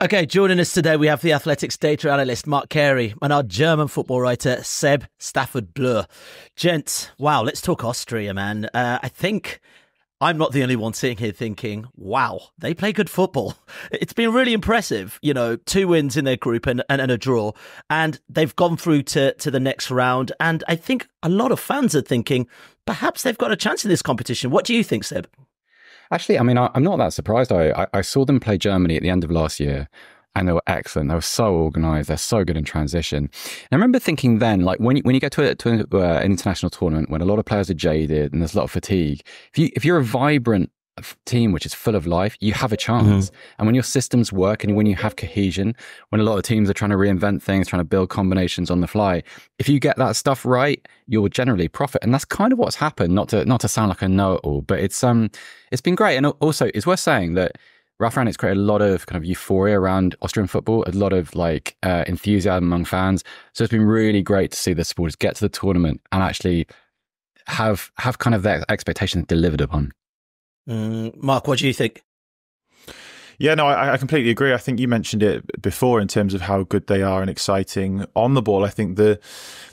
Okay, joining us today, we have the Athletics data analyst, Mark Carey, and our German football writer, Seb Stafford-Bloor. Gents, wow, let's talk Austria, man. I think I'm not the only one sitting here thinking, wow, they play good football. It's been really impressive, 2 wins in their group and a draw, and they've gone through to the next round. And I think a lot of fans are thinking, perhaps they've got a chance in this competition. What do you think, Seb? Actually, I mean, I'm not that surprised. I saw them play Germany at the end of last year, and they were excellent. They were so organised. They're so good in transition. And I remember thinking then, like when you go to an international tournament, when a lot of players are jaded and there's a lot of fatigue, if you're a vibrant team which is full of life, you have a chance. And when your systems work and when you have cohesion, when a lot of teams are trying to reinvent things, trying to build combinations on the fly, if you get that stuff right, you'll generally profit. And that's kind of what's happened. Not to sound like a know-it-all, but it's been great. And also, it's worth saying that Ralf Rangnick's created a lot of kind of euphoria around Austrian football, a lot of enthusiasm among fans. So it's been really great to see the supporters get to the tournament and actually have kind of their expectations delivered upon. Mark, what do you think? Yeah, no, I completely agree. I think you mentioned it before in terms of how good they are and exciting on the ball. I think the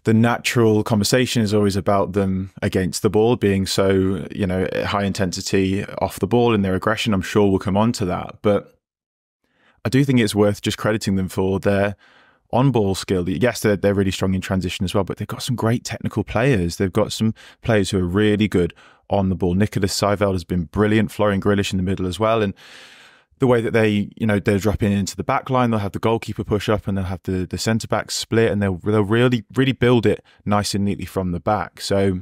natural conversation is always about them against the ball being so, high intensity off the ball in their aggression. I'm sure we'll come on to that. But I do think it's worth just crediting them for their on-ball skill. Yes, they're really strong in transition as well, but they've got some great technical players. They've got some players who are really good on the ball. Nicholas Seiveld has been brilliant, Florian Grealish in the middle as well. And the way that they're dropping into the back line, they'll have the goalkeeper push up and they'll have the centre-back split, and they'll really, really build it nice and neatly from the back. So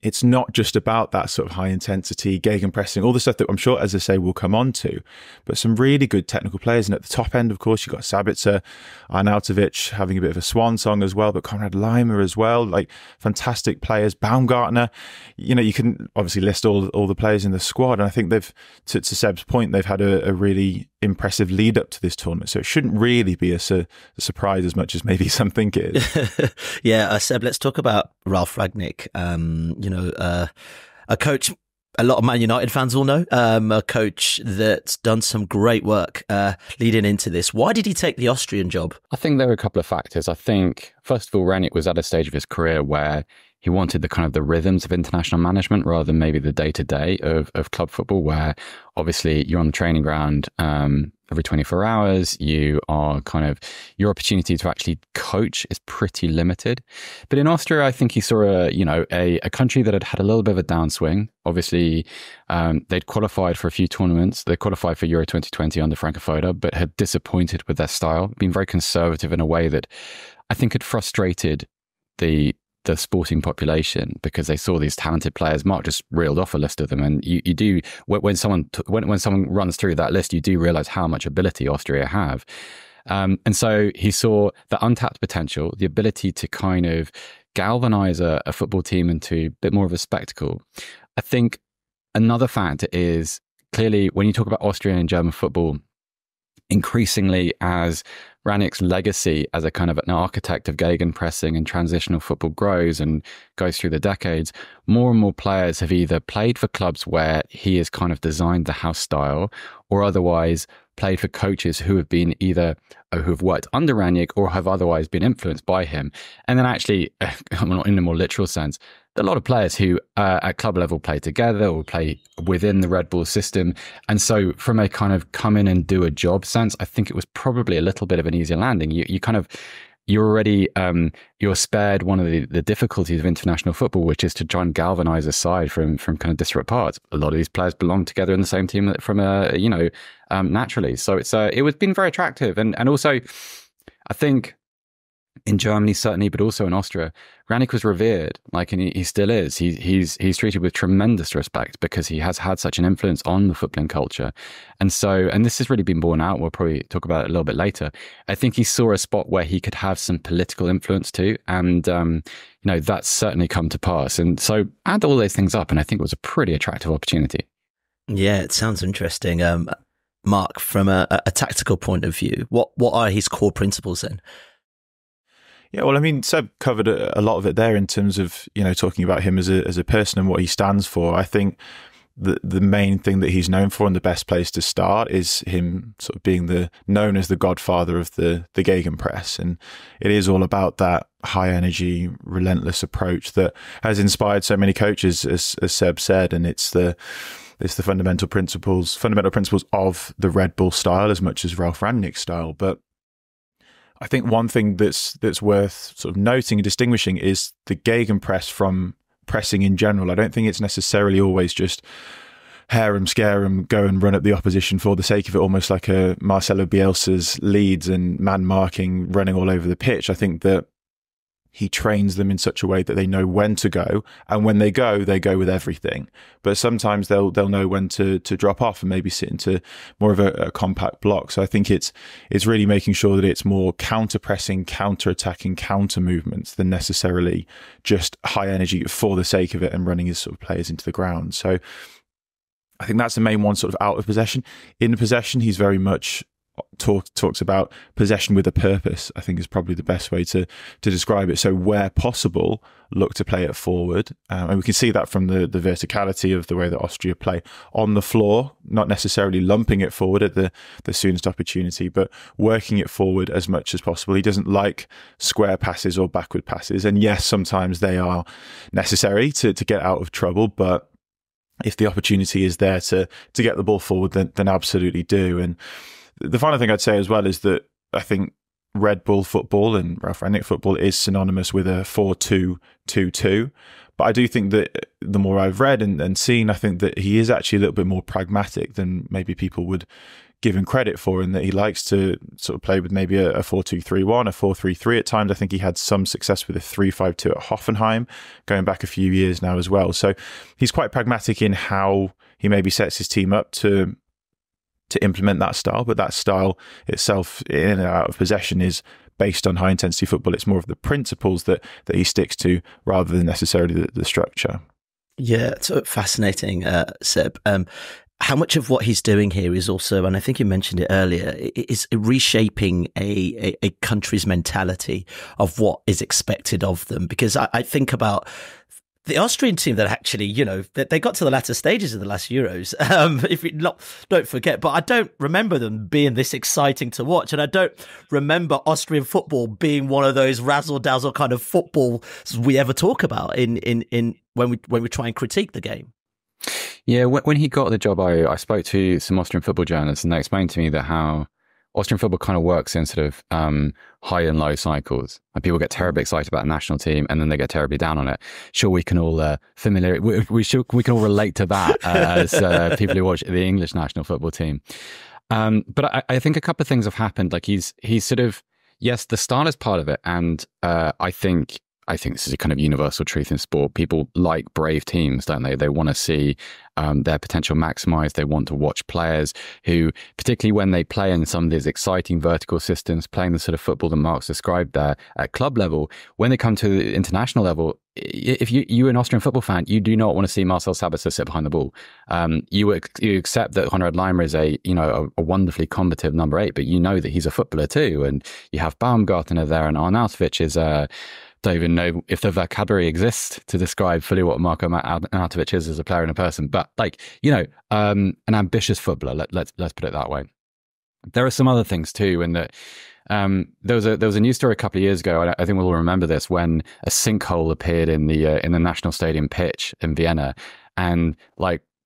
it's not just about that sort of high intensity, gegenpressing, all the stuff that I'm sure, as I say, we'll come on to, but some really good technical players. And at the top end, of course, you've got Sabitzer, Arnautovic having a bit of a swan song as well, but Konrad Laimer as well, like fantastic players. Baumgartner, you can obviously list all the players in the squad. And I think they've, to Seb's point, they've had a really impressive lead up to this tournament. So it shouldn't really be a surprise as much as maybe some think it is. Yeah, Seb, let's talk about Ralf Rangnick. A coach a lot of Man United fans will know, a coach that's done some great work leading into this. Why did he take the Austrian job? I think there were a couple of factors. I think, first of all, Rangnick was at a stage of his career where he wanted the kind of the rhythms of international management rather than maybe the day-to-day of club football, where obviously you're on the training ground every 24 hours. You are kind of, your opportunity to actually coach is pretty limited. But in Austria, I think he saw a country that had had a little bit of a downswing. Obviously, they'd qualified for a few tournaments. They qualified for Euro 2020 under Frankfurter, but had disappointed with their style, been very conservative in a way that I think had frustrated the sporting population, because they saw these talented players. Mark just reeled off a list of them, and you do, when someone runs through that list, you do realize how much ability Austria have. And so he saw the untapped potential, the ability to kind of galvanize a football team into a bit more of a spectacle. I think another factor is, clearly when you talk about Austrian and German football, increasingly as Rangnick's legacy as a kind of an architect of gegenpressing and transitional football grows and goes through the decades, more and more players have either played for clubs where he has kind of designed the house style, or otherwise played for coaches who have been either who have worked under Rangnick or have otherwise been influenced by him. And then actually, in a more literal sense, a lot of players who at club level play together or play within the Red Bull system. And so from a kind of come in and do a job sense, I think it was probably a little bit of an easier landing. You're already, you're spared one of the difficulties of international football, which is to try and galvanize a side from kind of disparate parts. A lot of these players belong together in the same team from naturally. So it was been very attractive. And also, I think in Germany, certainly, but also in Austria, Rangnick was revered, and he still is. He's treated with tremendous respect because he has had such an influence on the footballing culture. And this has really been borne out. We'll probably talk about it a little bit later. I think he saw a spot where he could have some political influence too. And, that's certainly come to pass. And so add all those things up, and I think it was a pretty attractive opportunity. Yeah, it sounds interesting. Mark, from a tactical point of view, what are his core principles then? Yeah, well, I mean, Seb covered a lot of it there in terms of, talking about him as a person and what he stands for. I think the main thing that he's known for and the best place to start is him sort of being known as the godfather of the gegenpress. And it is all about that high energy, relentless approach that has inspired so many coaches, as Seb said. And it's the fundamental principles of the Red Bull style as much as Ralf Rangnick's style. But I think one thing that's worth sort of noting and distinguishing is the gegenpress from pressing in general. I don't think it's necessarily always just harem, scarem, go and run at the opposition for the sake of it, almost like a Marcelo Bielsa's Leeds and man marking, running all over the pitch. I think that he trains them in such a way that they know when to go, and when they go with everything. But sometimes they'll know when to drop off and maybe sit into more of a compact block. So I think it's really making sure that it's more counter-pressing, counter-attacking, counter-movements than necessarily just high energy for the sake of it and running his sort of players into the ground. So I think that's the main one, sort of out of possession. In possession, he's very much talks about possession with a purpose, I think is probably the best way to describe it. So where possible, look to play it forward. And we can see that from the verticality of the way that Austria play on the floor, not necessarily lumping it forward at the soonest opportunity, but working it forward as much as possible. He doesn't like square passes or backward passes. And yes, sometimes they are necessary to get out of trouble, but if the opportunity is there to get the ball forward, then absolutely do. And the final thing I'd say as well is that I think Red Bull football and Ralf Rangnick football is synonymous with a 4-2-2-2. But I do think that the more I've read and seen, I think that he is actually a little bit more pragmatic than maybe people would give him credit for, in that he likes to sort of play with maybe a 4-2-3-1, a 4-3-3 at times. I think he had some success with a 3-5-2 at Hoffenheim going back a few years now as well. So he's quite pragmatic in how he maybe sets his team up to implement that style, but that style itself in and out of possession is based on high intensity football. It's more of the principles that he sticks to rather than necessarily the structure. Yeah, it's fascinating, Seb. How much of what he's doing here is also, and I think you mentioned it earlier, is reshaping a country's mentality of what is expected of them? Because I think about the Austrian team that actually, they got to the latter stages of the last Euros, if you don't forget, but I don't remember them being this exciting to watch. And I don't remember Austrian football being one of those razzle-dazzle kind of football we ever talk about in when we try and critique the game. Yeah, when he got the job, I spoke to some Austrian football journalists, and they explained to me that how Austrian football kind of works in sort of high and low cycles. And people get terribly excited about the national team, and then they get terribly down on it. Sure, we can all we can all relate to that as people who watch the English national football team. But I think a couple of things have happened. Like he's sort of, yes, the style is part of it, and I think this is a kind of universal truth in sport. People like brave teams, don't they? They want to see their potential maximized. They want to watch players who, particularly when they play in some of these exciting vertical systems, playing the sort of football that Mark's described there at club level, when they come to the international level, if you're an Austrian football fan, you do not want to see Marcel Sabitzer sit behind the ball. You accept that Konrad Laimer is a wonderfully combative number 8, but you know that he's a footballer too. And you have Baumgartner there, and Arnautovic is don't even know if the vocabulary exists to describe fully what Marko Arnautovic is as a player and a person, but an ambitious footballer. Let's put it that way. There are some other things too, in that there was a news story a couple of years ago. I think we'll all remember this, when a sinkhole appeared in the National Stadium pitch in Vienna, and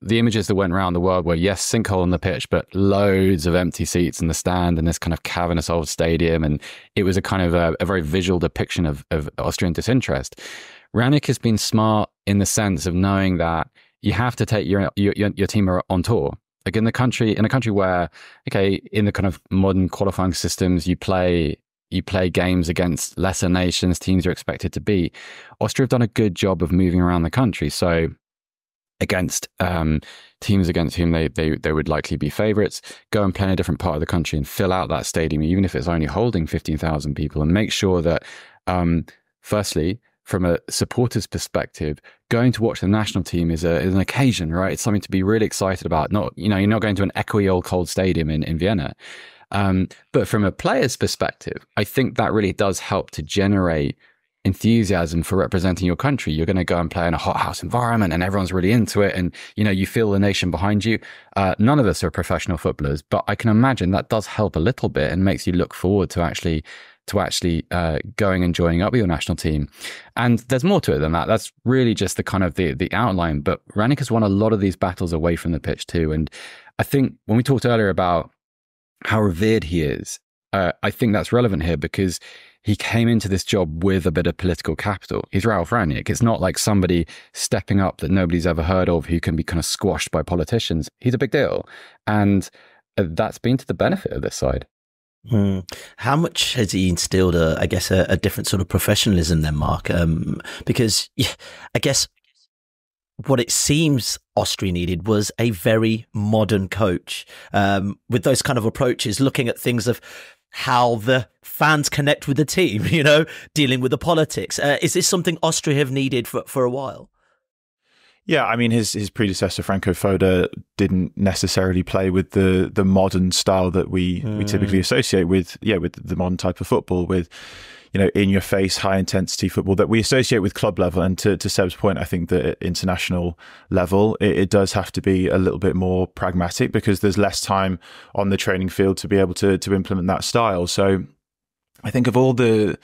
the images that went around the world were, yes, sinkhole on the pitch, but loads of empty seats in the stand and this kind of cavernous old stadium. And it was a kind of a very visual depiction of Austrian disinterest. Rangnick has been smart in the sense of knowing that you have to take your team on tour. Like in a country where, in the kind of modern qualifying systems, you play games against lesser nations, teams you're expected to beat. Austria have done a good job of moving around the country. So against teams against whom they would likely be favourites, go and play in a different part of the country and fill out that stadium, even if it's only holding 15,000 people, and make sure that, firstly, from a supporter's perspective, going to watch the national team is an occasion, right? It's something to be really excited about. You're not going to an echoey old cold stadium in Vienna. But from a player's perspective, I think that really does help to generate enthusiasm for representing your country. You're going to go and play in a hothouse environment and everyone's really into it. And, you feel the nation behind you. None of us are professional footballers, but I can imagine that does help a little bit and makes you look forward to actually going and joining up with your national team. And there's more to it than that. That's really just the kind of the outline. But Rangnick has won a lot of these battles away from the pitch too. And I think when we talked earlier about how revered he is, I think that's relevant here because he came into this job with a bit of political capital. He's Ralf Rangnick. It's not like somebody stepping up that nobody's ever heard of who can be kind of squashed by politicians. He's a big deal. And that's been to the benefit of this side. How much has he instilled, a different sort of professionalism then, Mark? Because I guess what it seems Austria needed was a very modern coach with those kind of approaches, looking at things of how the fans connect with the team, dealing with the politics. Is this something Austria have needed for a while? Yeah, I mean, his predecessor, Franco Foda, didn't necessarily play with the modern style that we typically associate with the modern type of football, with, in-your-face, high-intensity football that we associate with club level. And to Seb's point, I think that at international level, it does have to be a little bit more pragmatic because there's less time on the training field to be able to implement that style. So I think of all the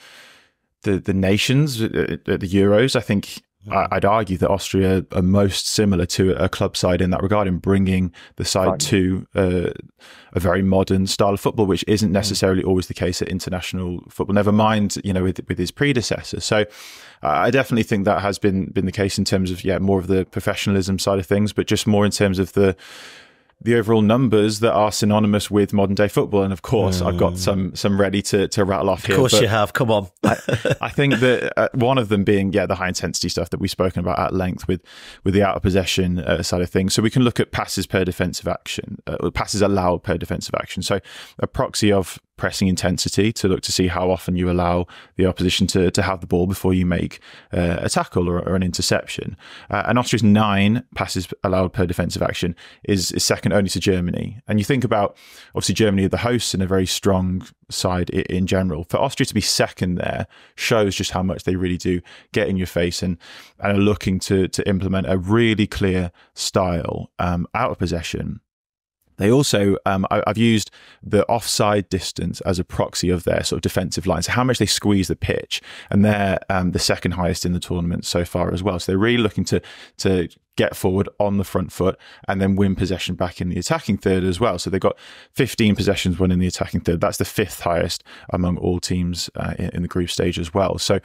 nations at the Euros, I think I'd argue that Austria are most similar to a club side in that regard, in bringing the side to a very modern style of football, which isn't necessarily always the case at international football. Never mind, with his predecessor. So I definitely think that has been the case in terms of more of the professionalism side of things, but just more in terms of the overall numbers that are synonymous with modern day football. And of course, I've got some ready to rattle off here. Of course you have. Come on. I think that one of them being, the high intensity stuff that we've spoken about at length with the out of possession side of things. So we can look at passes per defensive action, passes allowed per defensive action. So a proxy of pressing intensity to look to see how often you allow the opposition to have the ball before you make a tackle or an interception. And Austria's 9 passes allowed per defensive action is second only to Germany. And you think about, obviously, Germany are the hosts and a very strong side in general. For Austria to be second there shows just how much they really do get in your face and are looking to implement a really clear style out of possession. They also, I've used the offside distance as a proxy of their sort of defensive line. So how much they squeeze the pitch. And they're the second highest in the tournament so far as well. So they're really looking to get forward on the front foot and then win possession back in the attacking third as well. So they've got 15 possessions won in the attacking third. That's the 5th highest among all teams in the group stage as well. So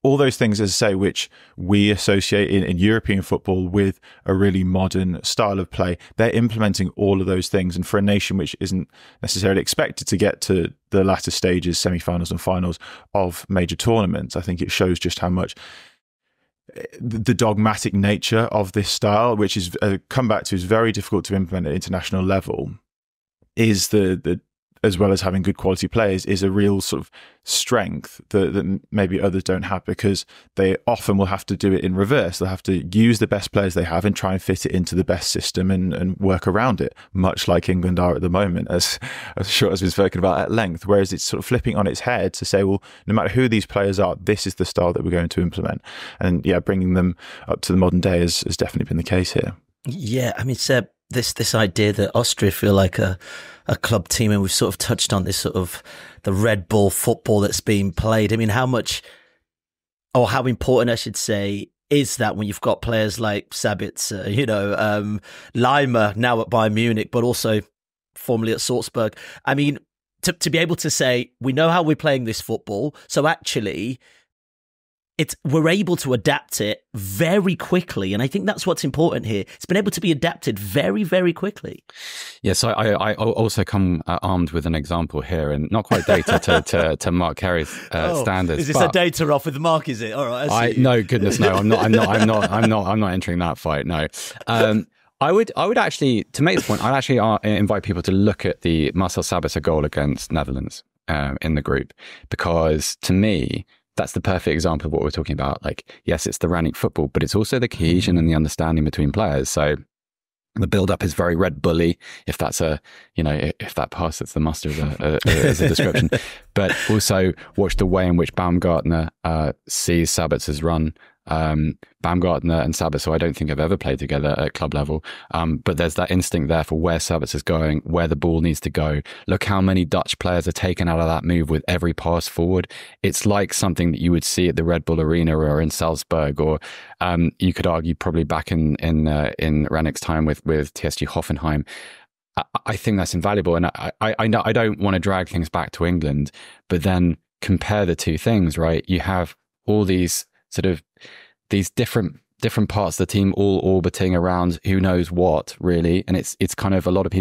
all those things, as I say, which we associate in European football with a really modern style of play, they're implementing all of those things. And for a nation which isn't necessarily expected to get to the latter stages, semi-finals and finals of major tournaments, I think it shows just how much the dogmatic nature of this style, which is come back to is very difficult to implement at international level, is the as well as having good quality players, is a real sort of strength that maybe others don't have, because they often will have to do it in reverse. They'll have to use the best players they have and try and fit it into the best system and work around it, much like England are at the moment, as short as we've spoken about at length. Whereas it's sort of flipping on its head to say, well, no matter who these players are, this is the style that we're going to implement. And bringing them up to the modern day has definitely been the case here. Yeah, I mean, Seb, this idea that Austria feel like a club team, and we've sort of touched on this sort of the Red Bull football that's being played. I mean, how important, I should say, is that when you've got players like Sabitzer, Leimer now at Bayern Munich, but also formerly at Salzburg. I mean, to be able to say, we know how we're playing this football, so actually we're able to adapt it very quickly. And I think that's what's important here. It's been able to be adapted very, very quickly. Yeah, so I also come armed with an example here, and not quite data to Mark Carey's standards. Is this a data off with Mark, is it? All right. No, goodness, no. I'm not entering that fight. No. I would actually, to make this point, I'd actually invite people to look at the Marcel Sabitzer goal against Netherlands in the group, because to me, that's the perfect example of what we're talking about. Like, yes, it's the Rangnick football, but it's also the cohesion and the understanding between players. So The build-up is very Red Bully, if that's if that passes the muster as a description. But also watch the way in which Baumgartner sees Sabitzer's run. Baumgartner and Sabitzer, I don't think have ever played together at club level. But there's that instinct there for where Sabitzer's going, where the ball needs to go. Look how many Dutch players are taken out of that move with every pass forward. It's like something that you would see at the Red Bull Arena or in Salzburg, or you could argue probably back in Rangnick's time with TSG Hoffenheim. I think that's invaluable, and I don't want to drag things back to England, but then compare the two things, right? You have all these sort of these different parts of the team all orbiting around who knows what, really, and it's kind of a lot of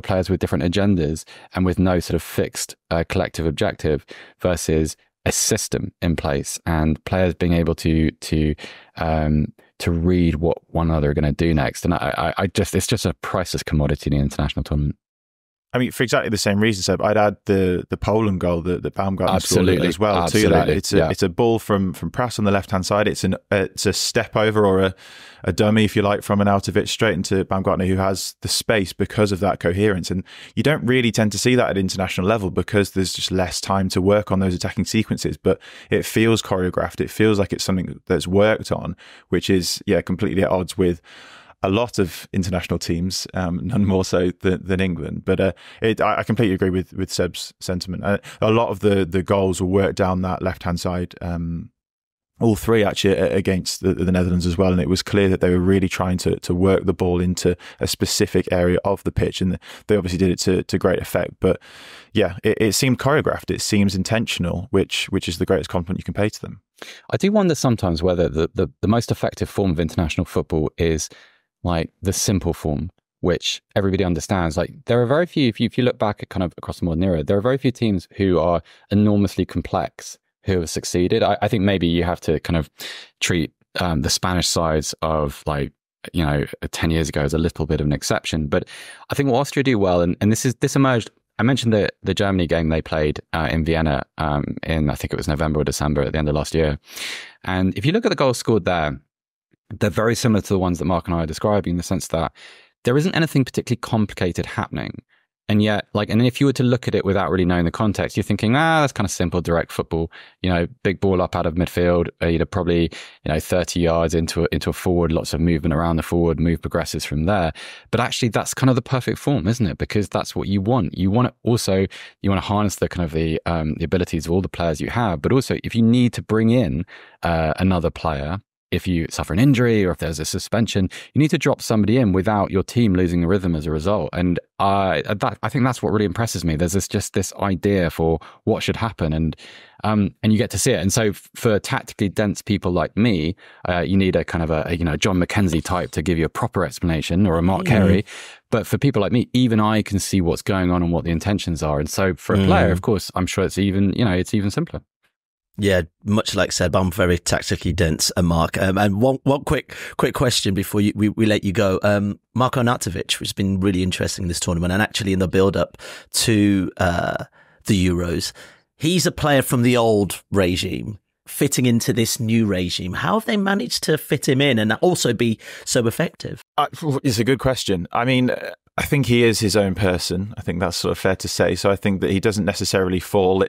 players with different agendas and with no sort of fixed collective objective versus a system in place and players being able to read what one another are going to do next. And it's just a priceless commodity in the international tournament. I mean, for exactly the same reason, Seb, I'd add the Poland goal that Baumgartner scored as well. Absolutely. To that. It's a ball from Prass on the left hand side. It's a step over or a dummy, if you like, from Arnautovic straight into Baumgartner, who has the space because of that coherence. And you don't really tend to see that at international level because there's just less time to work on those attacking sequences. But it feels choreographed. It feels like it's something that's worked on, which is completely at odds with a lot of international teams, none more so than England. But I completely agree with Seb's sentiment. A lot of the goals were worked down that left-hand side, all three actually against the Netherlands as well. And it was clear that they were really trying to work the ball into a specific area of the pitch. And they obviously did it to great effect. But yeah, it seemed choreographed. It seems intentional, which is the greatest compliment you can pay to them. I do wonder sometimes whether the most effective form of international football is like the simple form, which everybody understands. Like there are very few, if you look back at kind of across the modern era, there are very few teams who are enormously complex who have succeeded. I think maybe you have to kind of treat the Spanish sides of 10 years ago as a little bit of an exception. But I think what Austria do well, and this emerged, I mentioned the Germany game they played in Vienna in, I think it was November or December at the end of last year. And if you look at the goals scored there, they're very similar to the ones that Mark and I are describing, in the sense that there isn't anything particularly complicated happening. And yet, and if you were to look at it without really knowing the context, you're thinking, that's kind of simple, direct football, big ball up out of midfield, probably, 30 yards into a forward, lots of movement around the forward, move progresses from there. But actually, that's kind of the perfect form, isn't it? Because that's what you want. You want to harness the kind of the abilities of all the players you have. But also, if you need to bring in another player, if you suffer an injury or if there's a suspension, you need to drop somebody in without your team losing the rhythm as a result. And I think that's what really impresses me. There's this idea for what should happen, and you get to see it. And so for tactically dense people like me, you need a kind of a John McKenzie type to give you a proper explanation, or a Mark Carey. But for people like me, even I can see what's going on and what the intentions are. And so for a player, of course, I'm sure it's even simpler. Yeah, much like Seb, I'm very tactically dense, Mark. And one quick question before we let you go. Marko Arnautovic has been really interesting this tournament, and actually in the build-up to the Euros. He's a player from the old regime, fitting into this new regime. How have they managed to fit him in and also be so effective? It's a good question. I mean, I think he is his own person. I think that's sort of fair to say. So I think that he doesn't necessarily fall.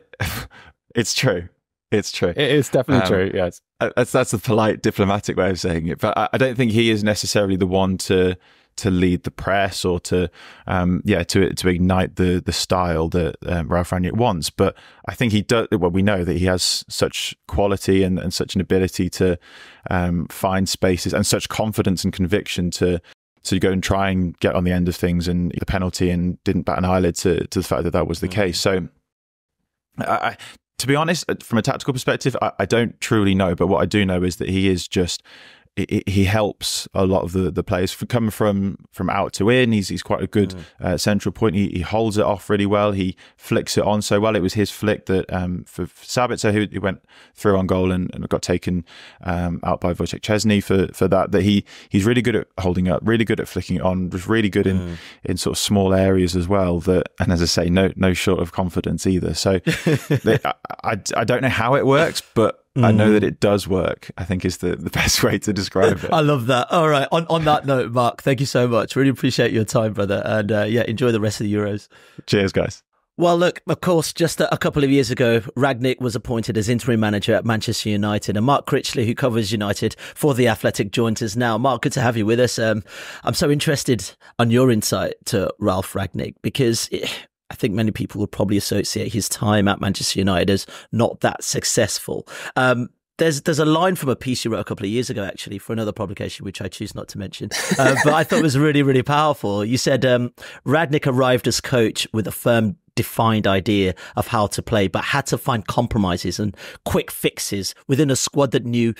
It's true. It's true. It is definitely true. Yes, that's a polite, diplomatic way of saying it. But I don't think he is necessarily the one to lead the press or to ignite the style that Ralf Rangnick wants. But I think he does. Well, we know that he has such quality and such an ability to find spaces and such confidence and conviction to go and try and get on the end of things, and the penalty, and didn't bat an eyelid to the fact that was the case. So to be honest, from a tactical perspective, I don't truly know. But what I do know is that he is just, he helps a lot of the players coming from out to in. He's quite a good central point. He holds it off really well. He flicks it on so well. It was his flick that for Sabitzer, who went through on goal and got taken out by Wojciech Szczesny for that he's really good at holding up, really good at flicking it on, was really good in sort of small areas as well. And as I say, no short of confidence either. So I don't know how it works, but I know that it does work, I think is the best way to describe it. I love that. All right. On that note, Mark, thank you so much. Really appreciate your time, brother. And enjoy the rest of the Euros. Cheers, guys. Well, look, of course, just a couple of years ago, Rangnick was appointed as interim manager at Manchester United, and Mark Critchley, who covers United for The Athletic, joins us now. Mark, good to have you with us. I'm so interested on your insight to Ralf Rangnick, because I think many people would probably associate his time at Manchester United as not that successful. There's a line from a piece you wrote a couple of years ago, actually, for another publication, which I choose not to mention, but I thought was really, really powerful. You said Rangnick arrived as coach with a firm, defined idea of how to play, but had to find compromises and quick fixes within a squad that knew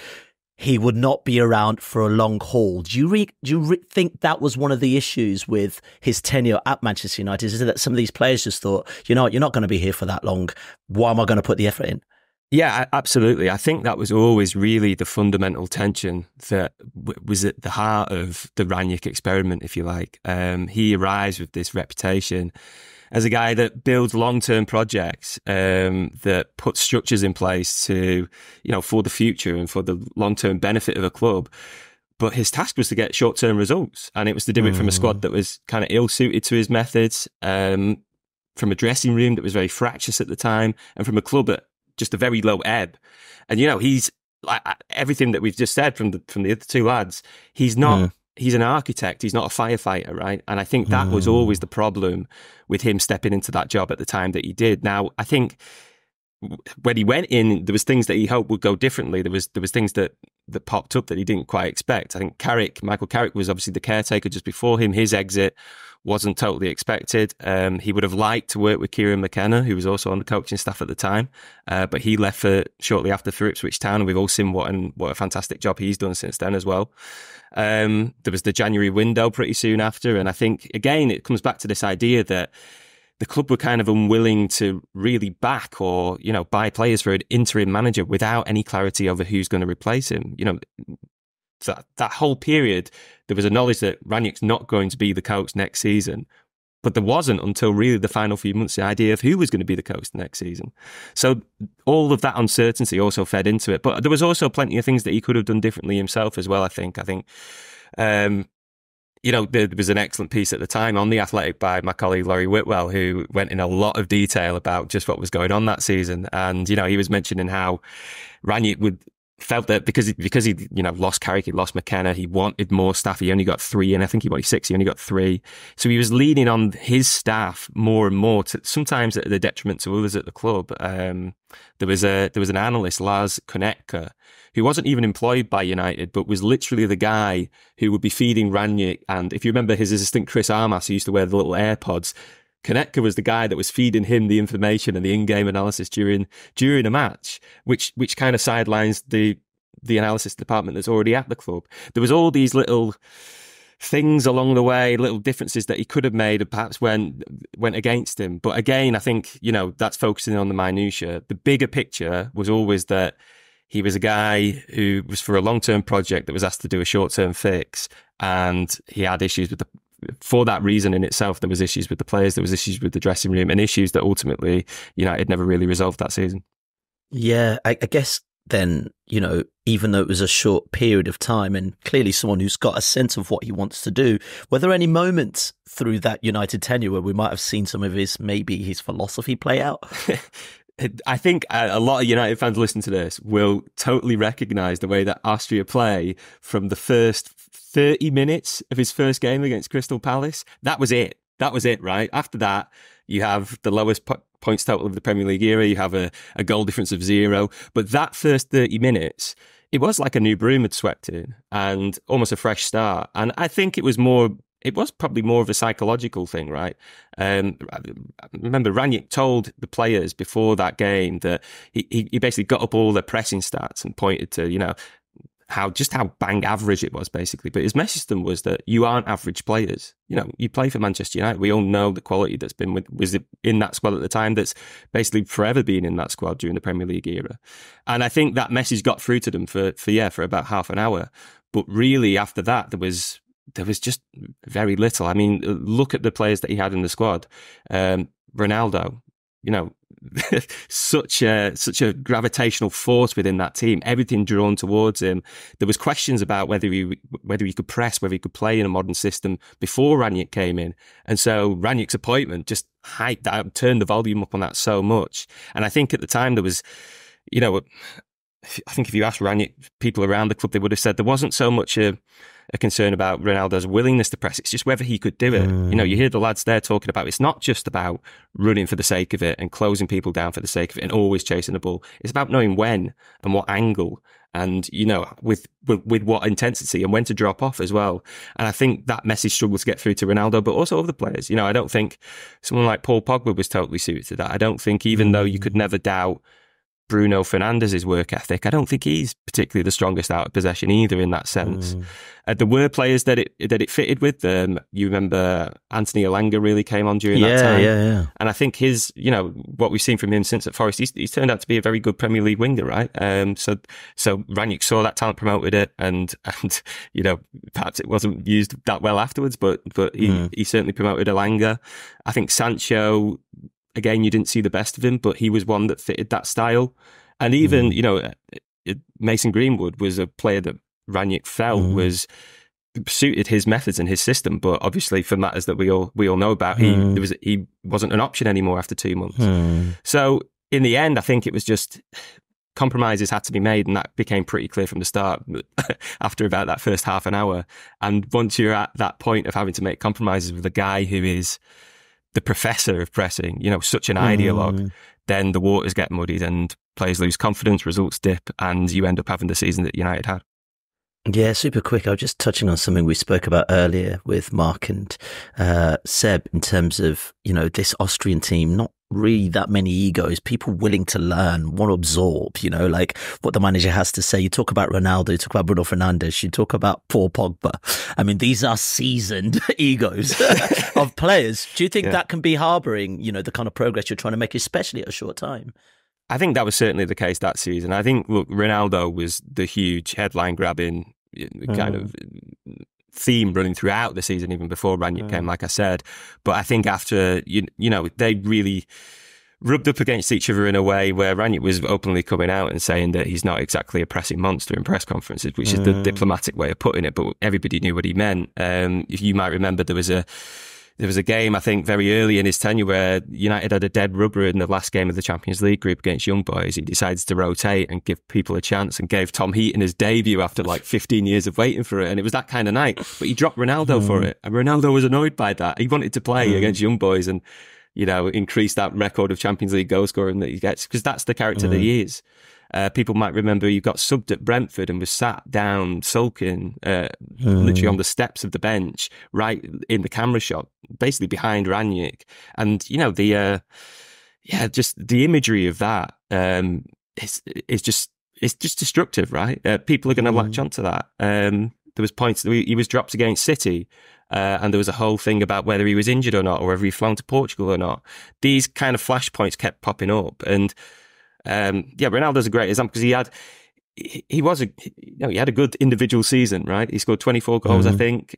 he would not be around for a long haul. Do you think that was one of the issues with his tenure at Manchester United? Is it that some of these players just thought, you're not going to be here for that long. Why am I going to put the effort in? Yeah, absolutely. I think that was always really the fundamental tension that was at the heart of the Rangnick experiment, if you like. He arrives with this reputation as a guy that builds long-term projects, that puts structures in place to, for the future and for the long-term benefit of a club. But his task was to get short-term results, and it was to do it from a squad that was kind of ill-suited to his methods, from a dressing room that was very fractious at the time, and from a club at just a very low ebb. And, he's like everything that we've just said from the other two lads. He's not. He's an architect. He's not a firefighter, right? And I think that was always the problem with him stepping into that job at the time that he did. Now, I think when he went in, there was things that he hoped would go differently. There was things that popped up that he didn't quite expect. I think Michael Carrick was obviously the caretaker just before him. His exit wasn't totally expected. He would have liked to work with Kieran McKenna, who was also on the coaching staff at the time, but he left shortly after for Ipswich Town, and we've all seen what a fantastic job he's done since then as well. There was the January window pretty soon after, and I think again it comes back to this idea that the club were kind of unwilling to really back or buy players for an interim manager without any clarity over who's going to replace him. That whole period, there was a knowledge that Rangnick's not going to be the coach next season. But there wasn't until really the final few months the idea of who was going to be the coach the next season. So all of that uncertainty also fed into it. But there was also plenty of things that he could have done differently himself as well, I think. There was an excellent piece at the time on The Athletic by my colleague Laurie Whitwell, who went in a lot of detail about just what was going on that season. And, he was mentioning how Rangnick felt that because he lost Carrick, he lost McKenna, he wanted more staff. He only got 3, and I think he wanted 6. He only got 3, so he was leaning on his staff more and more, sometimes at the detriment to others at the club. There was an analyst, Lars Konetka, who wasn't even employed by United, but was literally the guy who would be feeding Rangnick. And if you remember his assistant Chris Armas, who used to wear the little AirPods, Konetka was the guy that was feeding him the information and the in-game analysis during a match, which kind of sidelines the analysis department that's already at the club. There was all these little things along the way, little differences that he could have made and perhaps went against him. But again, I think, that's focusing on the minutiae. The bigger picture was always that he was a guy who was for a long-term project that was asked to do a short-term fix, and he had issues with for that reason in itself, there was issues with the players, there was issues with the dressing room, and issues that ultimately United never really resolved that season. Yeah, I guess then, even though it was a short period of time and clearly someone who's got a sense of what he wants to do, were there any moments through that United tenure where we might have seen some of his philosophy play out? I think a lot of United fans listening to this will totally recognise the way that Austria play from the first 30 minutes of his first game against Crystal Palace. That was it, right? After that, you have the lowest points total of the Premier League era. You have a goal difference of 0. But that first 30 minutes, it was like a new broom had swept in and almost a fresh start. And I think it was probably more of a psychological thing, right? I remember Rangnick told the players before that game that he basically got up all their pressing stats and pointed to, how bang average it was, basically. But his message to them was that you aren't average players. You play for Manchester United. We all know the quality that's was in that squad at the time, that's basically forever been in that squad during the Premier League era. And I think that message got through to them for about half an hour. But really, after that, there was just very little. I mean, look at the players that he had in the squad. Ronaldo, such a gravitational force within that team. Everything drawn towards him. There was questions about whether he could press, whether he could play in a modern system before Rangnick came in. And so Rangnick's appointment just hyped that, turned the volume up on that so much. And I think at the time there was, I think if you asked Rangnick, people around the club, they would have said there wasn't so much a concern about Ronaldo's willingness to press. It's just whether he could do it. You hear the lads there talking about it's not just about running for the sake of it and closing people down for the sake of it and always chasing the ball. It's about knowing when and what angle and, with what intensity and when to drop off as well. And I think that message struggled to get through to Ronaldo, but also other players. I don't think someone like Paul Pogba was totally suited to that. I don't think, even though you could never doubt Bruno Fernandes's work ethic, I don't think he's particularly the strongest out of possession either in that sense. There were players that it fitted with. You remember Anthony Elanga really came on during that time. Yeah. And I think his, what we've seen from him since at Forest, he's turned out to be a very good Premier League winger, right? So Rangnick saw that talent, promoted it, and perhaps it wasn't used that well afterwards, but he certainly promoted Elanga. I think Sancho, again, you didn't see the best of him, but he was one that fitted that style. And even, Mason Greenwood was a player that Rangnick felt was suited his methods and his system. But obviously, for matters that we all know about, he wasn't an option anymore after 2 months. So in the end, I think it was just compromises had to be made, and that became pretty clear from the start after about that first half an hour. And once you're at that point of having to make compromises with a guy who is the professor of pressing, such an ideologue, then the waters get muddied and players lose confidence, results dip, and you end up having the season that United had. Yeah, super quick. I was just touching on something we spoke about earlier with Mark and Seb in terms of, this Austrian team, not really that many egos, people willing to learn, want to absorb, like what the manager has to say. You talk about Ronaldo, you talk about Bruno Fernandes, you talk about Paul Pogba. I mean, these are seasoned egos of players. Do you think that can be harbouring, the kind of progress you're trying to make, especially at a short time? I think that was certainly the case that season. I think, look, Ronaldo was the huge headline-grabbing kind of theme running throughout the season, even before Rangnick came, like I said. But I think after, they really rubbed up against each other in a way where Rangnick was openly coming out and saying that he's not exactly a pressing monster in press conferences, which is the diplomatic way of putting it, but everybody knew what he meant. If you might remember, there was a game, I think, very early in his tenure where United had a dead rubber in the last game of the Champions League group against Young Boys. He decides to rotate and give people a chance and gave Tom Heaton his debut after like 15 years of waiting for it. And it was that kind of night. But he dropped Ronaldo for it. And Ronaldo was annoyed by that. He wanted to play against Young Boys and, increase that record of Champions League goal scoring that he gets, because that's the character that he is. People might remember he got subbed at Brentford and was sat down sulking, literally on the steps of the bench, right in the camera shot, basically behind Rangnick. And just the imagery of that is just destructive, right? People are going to latch onto that. There was points that he was dropped against City. And there was a whole thing about whether he was injured or not, or whether he flown to Portugal or not. These kind of flashpoints kept popping up, and Ronaldo's a great example because he had a good individual season, right? He scored 24 goals, I think.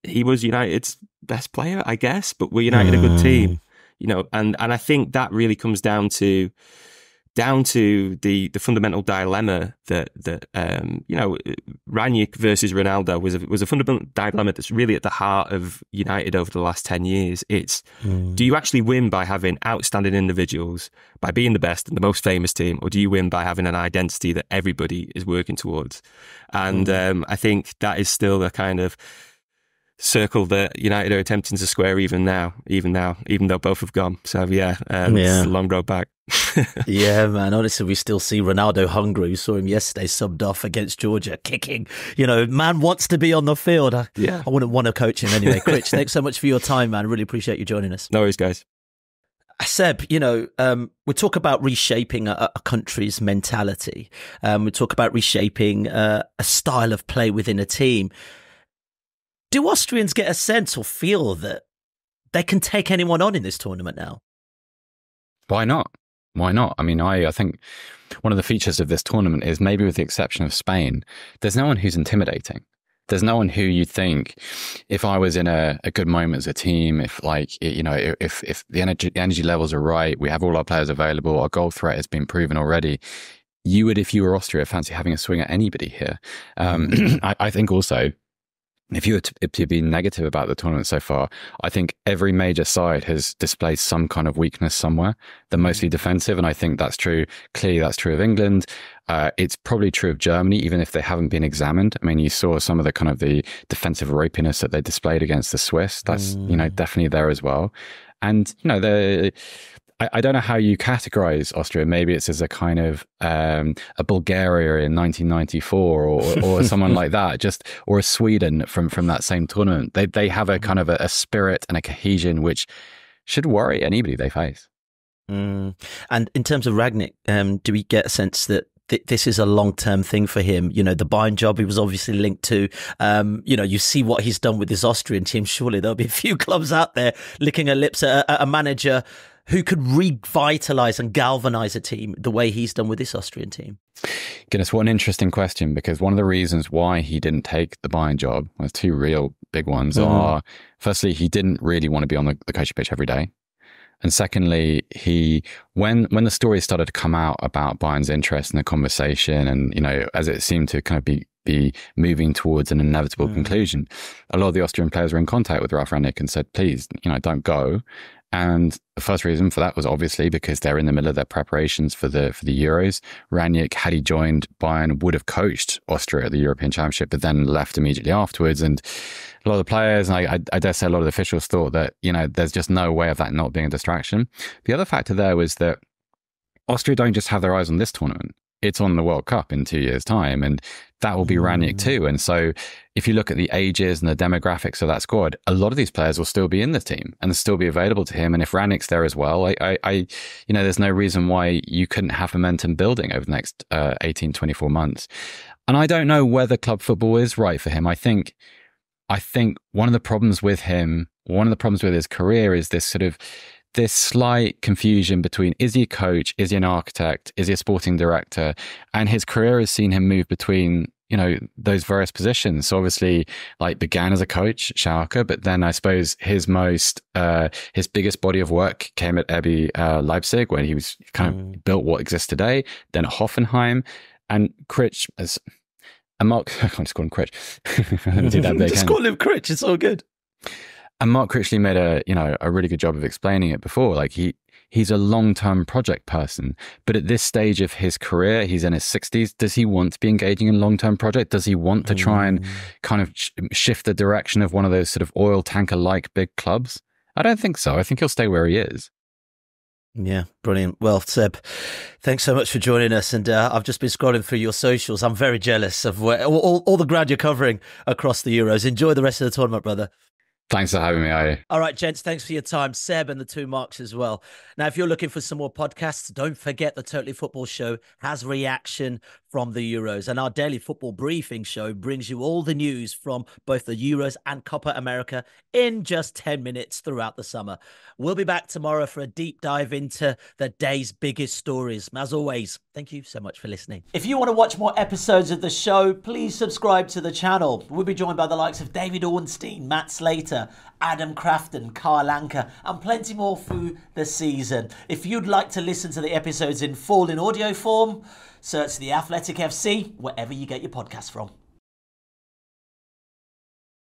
He was United's best player, I guess, but we're United a good team, and I think that really comes down to the fundamental dilemma that Rangnick versus Ronaldo was a fundamental dilemma that's really at the heart of United over the last 10 years. It's do you actually win by having outstanding individuals, by being the best and the most famous team, or do you win by having an identity that everybody is working towards? And I think that is still a kind of circle that United are attempting to square even now, even though both have gone. So it's a long road back. Yeah, man. Honestly, we still see Ronaldo hungry. We saw him yesterday subbed off against Georgia, kicking. Man wants to be on the field. I wouldn't want to coach him anyway. Critch, thanks so much for your time, man. Really appreciate you joining us. No worries, guys. Seb, we talk about reshaping a country's mentality. We talk about reshaping a style of play within a team. Do Austrians get a sense or feel that they can take anyone on in this tournament now? Why not? Why not? I mean, I think one of the features of this tournament is, maybe with the exception of Spain, there's no one who's intimidating. there's no one who you think, if I was in a good moment as a team, if like, you know, if the energy levels are right, we have all our players available, our goal threat has been proven already, you would, if you were Austria, fancy having a swing at anybody here. I think also, if you were to be negative about the tournament so far, I think every major side has displayed some kind of weakness somewhere. They're mostly defensive, and I think that's true. Clearly, that's true of England. It's probably true of Germany, even if they haven't been examined. I mean, you saw some of the kind of the defensive ropiness that they displayed against the Swiss. That's, you know, definitely there as well. And, you know, I don't know how you categorize Austria. Maybe it's as a kind of a Bulgaria in 1994 or someone like that, or a Sweden from that same tournament. They have a kind of a spirit and a cohesion which should worry anybody they face. And in terms of Rangnick, do we get a sense that this is a long-term thing for him? You know, the Bayern job he was obviously linked to. You know, you see what he's done with his Austrian team. Surely there'll be a few clubs out there licking their lips at a manager who could revitalise and galvanise a team the way he's done with this Austrian team. Goodness, what an interesting question, because one of the reasons why he didn't take the Bayern job, well, two real big ones are, firstly, he didn't really want to be on the coaching pitch every day. And secondly, when the stories started to come out about Bayern's interest in the conversation, and, you know, as it seemed to kind of be moving towards an inevitable conclusion, a lot of the Austrian players were in contact with Ralf Rangnick and said, please, you know, don't go. And the first reason for that was obviously because they're in the middle of their preparations for the Euros. Rangnick, had he joined Bayern, would have coached Austria at the European Championship, but then left immediately afterwards. And a lot of the players, and I dare say a lot of the officials, thought that, you know, there's just no way of that not being a distraction. The other factor there was that Austria don't just have their eyes on this tournament. It's on the World Cup in 2 years' time, and that will be Rangnick too. And so if you look at the ages and the demographics of that squad, a lot of these players will still be in the team and still be available to him. And if Rangnick's there as well, you know, there's no reason why you couldn't have momentum building over the next 18, 24 months. And I don't know whether club football is right for him. I think one of the problems with him, one of the problems with his career is this slight confusion between, is he a coach, is he an architect, is he a sporting director? And his career has seen him move between, you know, those various positions. So obviously, like, began as a coach, Schalke, but then I suppose his biggest body of work came at RB Leipzig, when he was kind of built what exists today, then at Hoffenheim, and Critch and Mark, I can't just call him Critch. Just call him Critch, it's all good. And Mark Critchley made a really good job of explaining it before. Like, he's a long-term project person, but at this stage of his career, he's in his 60s. Does he want to be engaging in a long-term project? Does he want to try and kind of shift the direction of one of those sort of oil tanker-like big clubs? I don't think so. I think he'll stay where he is. Yeah, brilliant. Well, Seb, thanks so much for joining us. And I've just been scrolling through your socials. I'm very jealous of all the ground you're covering across the Euros. Enjoy the rest of the tournament, brother. Thanks for having me, Ayo. All right, gents, thanks for your time. Seb and the two Marks as well. Now, if you're looking for some more podcasts, don't forget the Totally Football Show has reaction from the Euros. And our daily football briefing show brings you all the news from both the Euros and Copa America in just 10 minutes throughout the summer. We'll be back tomorrow for a deep dive into the day's biggest stories. As always, thank you so much for listening. If you want to watch more episodes of the show, please subscribe to the channel. We'll be joined by the likes of David Ornstein, Matt Slater, Adam Crafton, Carl Anker, and plenty more through the season. If you'd like to listen to the episodes in full in audio form, search The Athletic FC wherever you get your podcast from.